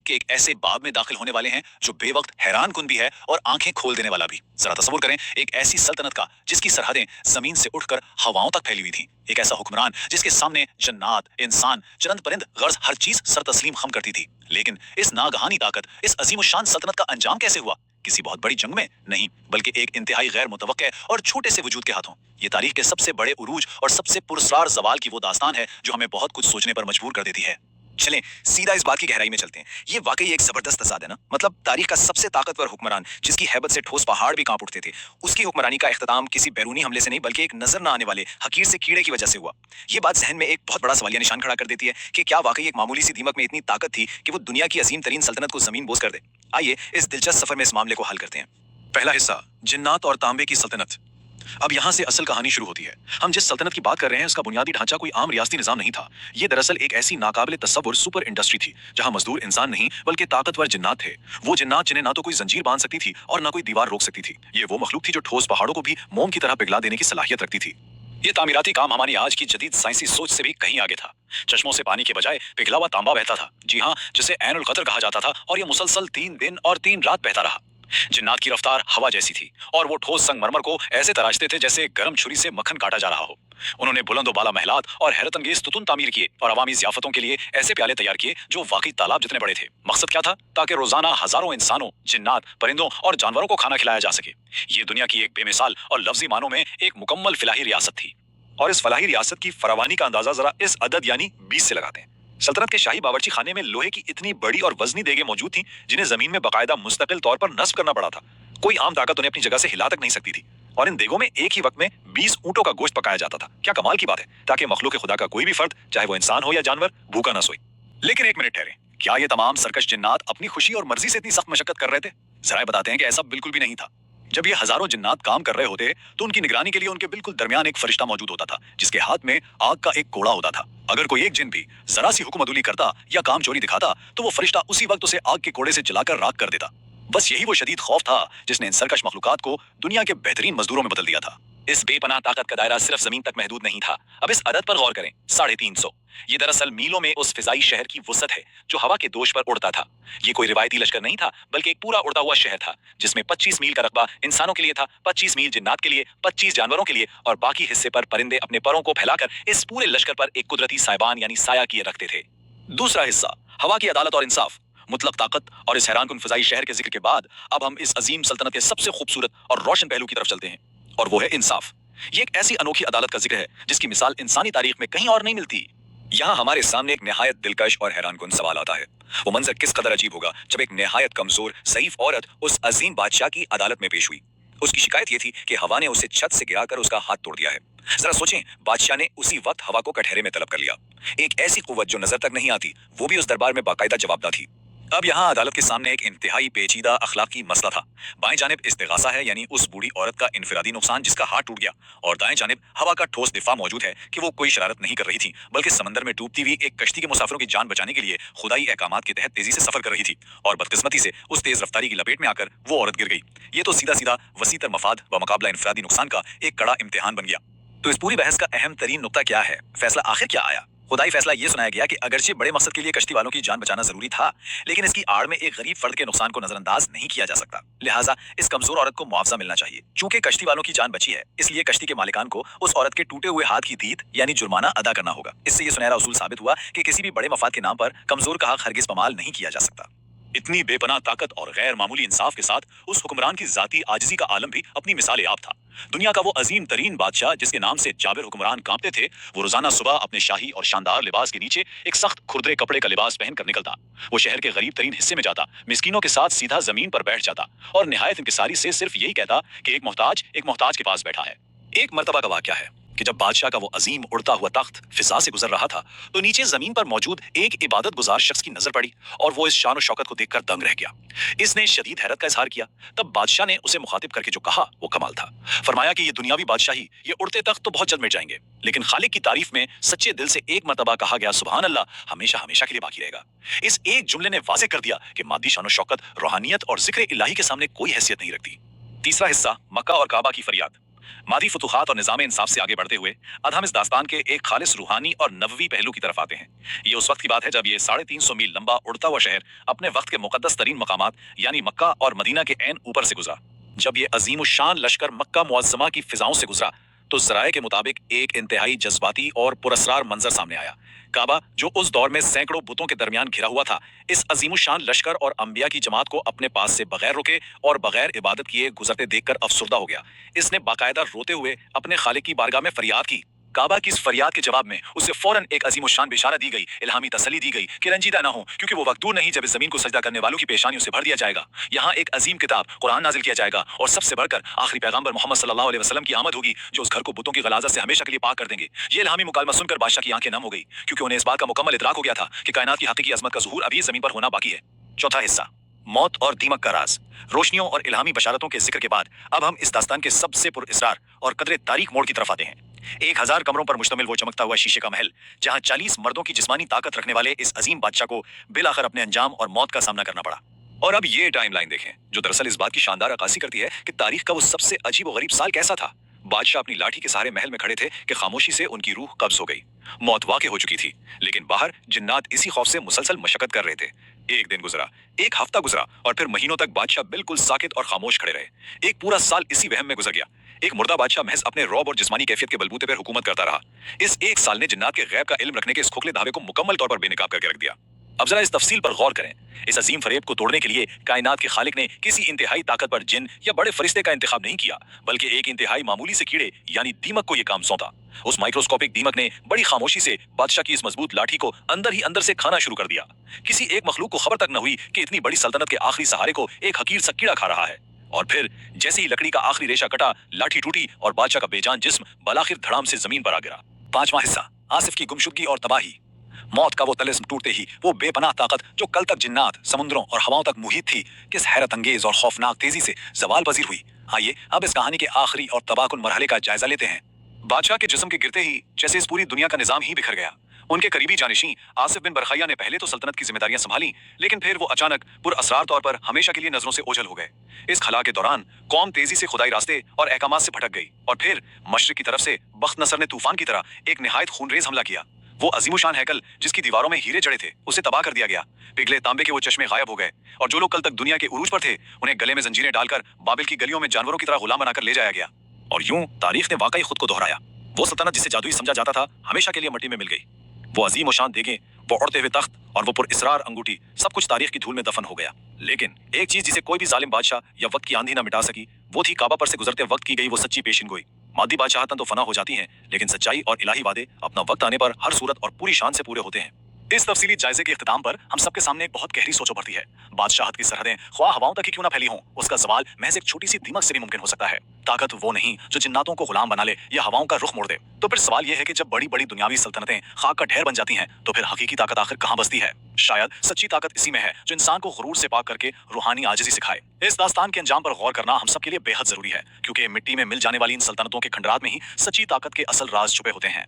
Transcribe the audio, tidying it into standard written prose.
के एक ऐसे बाब में दाखिल होने वाले हैं जो बेवक्त हैरान कुन भी है और आंखें खोल देने वाला भी। जरा तस्वुर करें एक ऐसी सल्तनत का जिसकी सरहदें जमीन से उठकर हवाओं तक फैली हुई थी। एक ऐसा हुक्मरान जिसके सामने जन्नात, इंसान, चरंद परिंद गर्ज हर चीज सर तस्लीम खम करती थी। लेकिन इस नागहानी ताकत, इस अजीम शान सल्तनत का अंजाम कैसे हुआ? किसी बहुत बड़ी जंग में नहीं, बल्कि एक इंतहाई गैर मुतवक्के और छोटे से वजूद के हाथों। ये तारीख के सबसे बड़े उरूज और सबसे पुरस्कार जवाल की वो दास्तान है जो हमें बहुत कुछ सोचने पर मजबूर कर देती है। चलें सीधा इस बात की गहराई में चलते हैं। ये वाकई एक जबरदस्त तसाद है ना। मतलब तारीख का सबसे ताकतवर हुक्मरान जिसकी हैबत से ठोस पहाड़ भी कांप उठते थे, उसकी हुक्मरानी का इख्तिताम किसी बैरूनी हमले से नहीं बल्कि एक नजर न आने वाले हकीर से कीड़े की वजह से हुआ। ये बात जहन में एक बहुत बड़ा सवालिया निशान खड़ा कर देती है कि क्या वाकई एक मामूली सी दीमक में इतनी ताकत थी कि वो दुनिया की अजीम तरीन सल्तनत को जमीन बोस कर दे। आइए इस दिलचस्प सफर में इस मामले को हल करते हैं। पहला हिस्सा, जिन्नात और तांबे की सल्तनत। अब यहाँ से असल कहानी शुरू होती है। हम जिस सल्तनत की बात कर रहे हैं उसका बुनियादी ढांचा कोई आम रियासती निजाम नहीं था। ये दरअसल एक ऐसी नाकाबिले तस्वुर सुपर इंडस्ट्री थी जहाँ मजदूर इंसान नहीं बल्कि ताकतवर जिन्नात थे। वो जिन्नात जिन्हें ना तो कोई जंजीर बांध सकती थी और ना कोई दीवार रोक सकती थी। ये वो मखलूक थी जो ठोस पहाड़ों को भी मोम की तरह पिघला देने की सलाहियत रखती थी। ये तामीराती काम हमारी आज की जदीद साइंसी सोच से भी कहीं आगे था। चश्मों से पानी के बजाय पिघला हुआ तांबा बहता था। जी हाँ, जिसे ऐनुल कतर कहा जाता था, और यह मुसलसल 3 दिन और 3 रात बहता रहा। जिन्नात की रफ्तार हवा जैसी थी और वो ठोस संगमरमर को ऐसे तराशते थे जैसे गर्म छुरी से मक्खन काटा जा रहा हो। उन्होंने बुलंद बाला महलात और हैरत अंगेज तुतुन तामीर किए और अवामी ज़ियाफतों के लिए ऐसे प्याले तैयार किए जो वाकई तालाब जितने बड़े थे। मकसद क्या था? ताकि रोजाना हजारों इंसानों, जिन्नात, परिंदों और जानवरों को खाना खिलाया जा सके। ये दुनिया की एक बेमिसाल और लफ्जी मानों में एक मुकम्मल फलाही रियासत थी। और इस फलाही रियासत की फरावानी का अंदाजा जरा इस अदद यानी 20 से लगाते हैं। सल्तनत के शाही बावर्ची खाने में लोहे की इतनी बड़ी और वजनी देगें मौजूद थीं जिन्हें जमीन में बाकायदा मुस्तकिल तौर पर नस्ब करना पड़ा था। कोई आम ताकत उन्हें अपनी जगह से हिला तक नहीं सकती थी। और इन देगों में एक ही वक्त में 20 ऊंटों का गोश्त पकाया जाता था। क्या कमाल की बात है, ताकि मखलूक खुदा का कोई भी फर्द, चाहे वो इंसान हो या जानवर, भूखा न सोए। लेकिन एक मिनट ठहरे, क्या ये तमाम सरकश जिन्नात अपनी खुशी और मर्जी से इतनी सख्त मशक्कत कर रहे थे? जरा बताते हैं कि ऐसा बिल्कुल भी नहीं था। जब ये हजारों जिन्नात काम कर रहे होते तो उनकी निगरानी के लिए उनके बिल्कुल दरमियान एक फरिश्ता मौजूद होता था जिसके हाथ में आग का एक कोड़ा होता था। अगर कोई एक जिन भी जरा सी हुक्मदुली करता या काम चोरी दिखाता तो वो फरिश्ता उसी वक्त उसे आग के कोड़े से जलाकर राख कर देता। बस यही वो शदीद खौफ था जिसने इन सरकश मखलूकात को दुनिया के बेहतरीन मजदूरों में बदल दिया था। इस बेपनाह ताकत का दायरा सिर्फ जमीन तक महदूद नहीं था। अब इस अदद पर गौर करें, 350। ये दरअसल मीलों में उस फिजाई शहर की वुसअत है जो हवा के दोष पर उड़ता था। ये कोई रिवायती लश्कर नहीं था बल्कि एक पूरा उड़ता हुआ शहर था जिसमें 25 मील का रकबा इंसानों के लिए था, 25 मील जिन्नात के लिए, 25 जानवरों के लिए, और बाकी हिस्से पर परिंदे अपने परों को फैलाकर इस पूरे लश्कर पर एक कुदरती साइबान यानी साया किए रखते थे। दूसरा हिस्सा, हवा की अदालत और इंसाफ, मुतलक ताकत और इस हैरानकुन फिजाई शहर के जिक्र के बाद अब हम इस अजीम सल्तनत के सबसे खूबसूरत और रोशन पहलू की तरफ चलते हैं, और वो है इंसाफ। ये एक ऐसी अनोखी अदालत का जिक्र है जिसकी मिसाल इंसानी तारीख में कहीं और नहीं मिलती। यहाँ हमारे सामने एक निहायत दिलकश और हैरानकुन सवाल आता है। वो मंजर किस कदर अजीब होगा जब एक निहायत कमजोर ज़ईफ औरत उस अजीम बादशाह की अदालत में पेश हुई। उसकी शिकायत ये थी कि हवा ने उसे छत से गिराकर उसका हाथ तोड़ दिया है। जरा सोचें, बादशाह ने उसी वक्त हवा को कटहरे में तलब कर लिया। एक ऐसी कुव्वत जो नजर तक नहीं आती, वो भी उस दरबार में बाकायदा जवाबदा थी। अब यहाँ अदालत के सामने एक इंतहाई पेचीदा अखलाकी मसला था। बाएं जानिब इस्तिगासा है, यानी उस बूढ़ी औरत का इनफरादी नुकसान जिसका हाथ टूट गया, और दाएं जानिब हवा का ठोस दिफा मौजूद है कि वो कोई शरारत नहीं कर रही थी बल्कि समंदर में डूबती हुई एक कश्ती के मुसाफिरों की जान बचाने के लिए खुदाई अहकामात के तहत तेजी से सफर कर रही थी, और बदकिस्मती से उस तेज रफ्तारी की लपेट में आकर वो औरत गिर गई। ये तो सीधा सीधा वसीतर मफाद व मुकाबला इनफरादी नुकसान का एक कड़ा इम्तिहान बन गया। तो इस पूरी बहस का अहम तरीन नुक्ता क्या है? फैसला आखिर क्या आया? खुदाई फैसला ये सुनाया गया कि अगरचे बड़े मकसद के लिए कश्ती वालों की जान बचाना जरूरी था, लेकिन इसकी आड़ में एक गरीब फर्द के नुकसान को नजरअंदाज नहीं किया जा सकता। लिहाजा इस कमजोर औरत को मुआवजा मिलना चाहिए। चूंकि कश्ती वालों की जान बची है, इसलिए कश्ती के मालिकान को उस औरत के टूटे हुए हाथ की दीद यानी जुर्माना अदा करना होगा। इससे ये सुनहरा उसूल साबित हुआ कि किसी भी बड़े मफाद के नाम पर कमजोर का हक हरगिज पमाल नहीं किया जा सकता। इतनी बेपनाह ताकत और गैर मामूली इंसाफ के साथ उस हुक्मरान की जाती आजिजी का आलम भी अपनी मिसाल आप था। दुनिया का वो अजीम तरीन बादशाह जिसके नाम से जाबिर हुक्मरान कांपते थे, वो रोजाना सुबह अपने शाही और शानदार लिबास के नीचे एक सख्त खुरदरे कपड़े का लिबास पहनकर निकलता। वो शहर के गरीब तरीन हिस्से में जाता, मिस्कीनों के साथ सीधा जमीन पर बैठ जाता और निहायत इंकिसारी से सिर्फ यही कहता कि एक मोहताज के पास बैठा है। एक मर्तबा का वाकया है कि जब बादशाह का वो अजीम उड़ता हुआ तख्त फिजा से गुजर रहा था तो नीचे जमीन पर मौजूद एक इबादत गुजार शख्स की नजर पड़ी और वो इस शान और शौकत को देखकर दंग रह गया। इसने शदीद हैरत का इजहार किया। तब बादशाह ने उसे मुखातिब करके जो कहा वो कमाल था। फरमाया कि ये दुनियावी बादशाही, ये उड़ते तख्त तो बहुत जल्द मिट जाएंगे, लेकिन खालिक की तारीफ में सच्चे दिल से एक मर्तबा कहा गया सुभान अल्लाह हमेशा हमेशा के लिए बाकी रहेगा। इस एक जुमले ने वाज़ेह कर दिया कि मादी शान और शौकत, रूहानियत और जिक्र इलाही के सामने कोई हैसियत नहीं रखती। तीसरा हिस्सा, मक्का और काबा की फरियाद। मादी फतूहात और निज़ाम इंसाफ से आगे बढ़ते हुए अब हम इस दास्तान के एक खालिस रूहानी और नबवी पहलू की तरफ आते हैं। ये उस वक्त की बात है जब ये 350 मील लंबा उड़ता हुआ शहर अपने वक्त के मुकद्दस तरीन मकामात यानी मक्का और मदीना के ऐन ऊपर से गुजरा। जब ये अजीम शान लश्कर मक्का मुअज्जमा की फिजाओं से गुजरा तो ज़राए के मुताबिक एक इंतहाई जज्बाती और पुरस्रार मंजर सामने आया। काबा, जो उस दौर में सैकड़ों बुतों के दरमियान घिरा हुआ था, इस अजीमुशान लश्कर और अंबिया की जमात को अपने पास से बगैर रुके और बगैर इबादत किए गुजरते देखकर अफसुर्दा हो गया। इसने बाकायदा रोते हुए अपने खालिक की बारगाह में फरियाद की। काबा की इस फरियाद के जवाब में उसे फौरन एक अजीमुशान बिशारा दी गई, इल्हामी तसल्ली दी गई कि रंजीदा ना हो, क्योंकि वो वक्त दूर नहीं जब इस जमीन को सजदा करने वालों की पेशानियों से भर दिया जाएगा। यहाँ एक अजीम किताब कुरान नाजिल किया जाएगा और सबसे बढ़कर आखिरी पैगंबर मोहम्मद सल्लल्लाहु अलैहि वसल्लम की आमद होगी, जो उस घर को बुतों की गलाजत से हमेशा के लिए पाक कर देंगे। ये इल्हामी मुकालमा सुनकर बादशाह की आंखें नम हो गई, क्योंकि उन्हें इस बात का मुकम्मल इदराक हो गया था कि कायनात की हकीकी अजमत का ज़ुहूर अभी जमीन पर होना बाकी है। चौथा हिस्सा, मौत और दीमक का राज। रोशनियों और इल्हामी बशारतों के जिक्र के बाद अब हम इस दास्तान के सबसे पुरअसरार और कदरे तारीख मोड़ की तरफ आते हैं। 1000 कमरों पर मुश्तमिल वो चमकता हुआ शीशे का महल, जहां 40 मर्दों की जिस्मानी ताकत रखने वाले इस अजीम बादशाह को बिलाखिर अपने अंजाम और मौत का सामना करना पड़ा। और अब ये टाइमलाइन देखें, जो दरअसल इस बात की शानदार अक्कासी करती है कि तारीख का वो सबसे अजीब और गरीब साल कैसा था। बादशाह अपनी लाठी के सहारे महल में खड़े थे कि खामोशी से उनकी रूह कब्ज हो गई। मौत वाक़ हो चुकी थी, लेकिन बाहर जिन्नात इसी खौफ से मुसलसल मशक्कत कर रहे थे। एक दिन गुजरा, एक हफ्ता गुजरा और फिर महीनों तक बादशाह बिल्कुल साकित और खामोश खड़े रहे। एक पूरा साल इसी वहम में गुजर गया। एक मुर्दा बादशाह महज अपने रौब और जिस्मानी कैफियत के बलबूते पर हुकूमत करता रहा। इस एक साल ने जिन्नात के गैब का इल्म रखने के इस खोखले दावे को मुकम्मल तौर पर बेनकाब करके रख दिया। अब जरा इस तफसील पर गौर करें। इस अजीम फरेब को तोड़ने के लिए कायनात के खालिक ने किसी इंतहाई ताकत पर जिन या बड़े फरिश्ते का इंतखाब नहीं किया, बल्कि एक इंतहाई मामूली से कीड़े यानी दीमक को यह काम सौंपा। उस माइक्रोस्कोपिक दीमक ने बड़ी खामोशी से बादशाह की इस मजबूत लाठी को अंदर ही अंदर से खाना शुरू कर दिया। किसी एक मखलूक को खबर तक न हुई कि इतनी बड़ी सल्तनत के आखिरी सहारे को एक हकीर सा कीड़ा खा रहा है। और फिर जैसे ही लकड़ी का आखिरी रेशा कटा, लाठी टूटी और बादशाह का बेजान जिस्म बलाखिर धड़ाम से जमीन पर आ गिरा। पांचवा हिस्सा, आसिफ की गुमशुदगी और तबाही। मौत का वो तलिस्म टूटते ही वो बेपनाह ताकत जो कल तक जिन्नात, समुद्रों और हवाओं तक मुहित थी, किस हैरत अंगेज और खौफनाक तेजी से जवाल पजीर हुई। आइए अब इस कहानी के आखिरी और तबाहकुन मरहले का जायजा लेते हैं। बादशाह के जिस्म के गिरते ही जैसे इस पूरी दुनिया का निजाम ही बिखर गया। उनके करीबी जानिशी आसिफ बिन बरखैया ने पहले तो सल्तनत की जिम्मेदारियां संभाली, लेकिन फिर वो अचानक पुरअसरार तौर पर हमेशा के लिए नजरों से ओझल हो गए। इस खला के दौरान कौम तेजी से खुदाई रास्ते और अहकामात से भटक गई और फिर मशरिक की तरफ से बख्त नसर ने तूफान की तरह एक निहायत खूनरेज हमला किया। वो अजीमुशान हैकल जिसकी दीवारों में हीरे जड़े थे, उसे तबाह कर दिया गया। पिघले तांबे के वो चश्मे गायब हो गए और जो लोग कल तक दुनिया के उरूज पर थे, उन्हें गले में जंजीरें डालकर बाबिल की गलियों में जानवरों की तरह गुलाम बनाकर ले जाया गया। और यूं तारीख ने वाकई खुद को दोहराया। वो सल्तनत जिसे जादुई समझा जाता था, हमेशा के लिए मिट्टी में मिल गई। वो अजीम और शान देगे, वो उड़ते हुए तख्त और वो पुरअसरार अंगूठी, सब कुछ तारीख की धूल में दफन हो गया। लेकिन एक चीज जिसे कोई भी जालिम बादशाह या वक्त की आंधी न मिटा सकी, वो थी काबा पर से गुजरते वक्त की गई वो सच्ची पेशिनगोई। मादी बादशाहतन तो फना हो जाती हैं, लेकिन सच्चाई और इलाही वादे अपना वक्त आने पर हर सूरत और पूरी शान से पूरे होते हैं। इस तफसीली जायजे के इख्तिताम पर हम सबके सामने एक बहुत गहरी सोच उभरती है। बादशाहत की सरहदें ख्वाह हवाओं तक ही क्यों न फैली हों, उसका जवाल महज एक छोटी सी दीमक से भी मुमकिन हो सकता है। ताकत वो नहीं जो जिन्नातों को गुलाम बना ले या हवाओं का रुख मोड़ दे। तो फिर सवाल यह है कि जब बड़ी बड़ी दुनियावी सल्तनतें खाक का ढेर बन जाती हैं, तो फिर हकीकी ताकत आखिर कहाँ बसती है? शायद सच्ची ताकत इसी में है जो इंसान को गुरूर से पाक करके रूहानी आजिज़ी सिखाए। इस दास्तान के अंजाम पर गौर करना हम सब के लिए बेहद जरूरी है, क्योंकि मिट्टी में मिल जाने वाली इन सल्तनतों के खंडरात में ही सच्ची ताकत के असल राज छुपे होते हैं।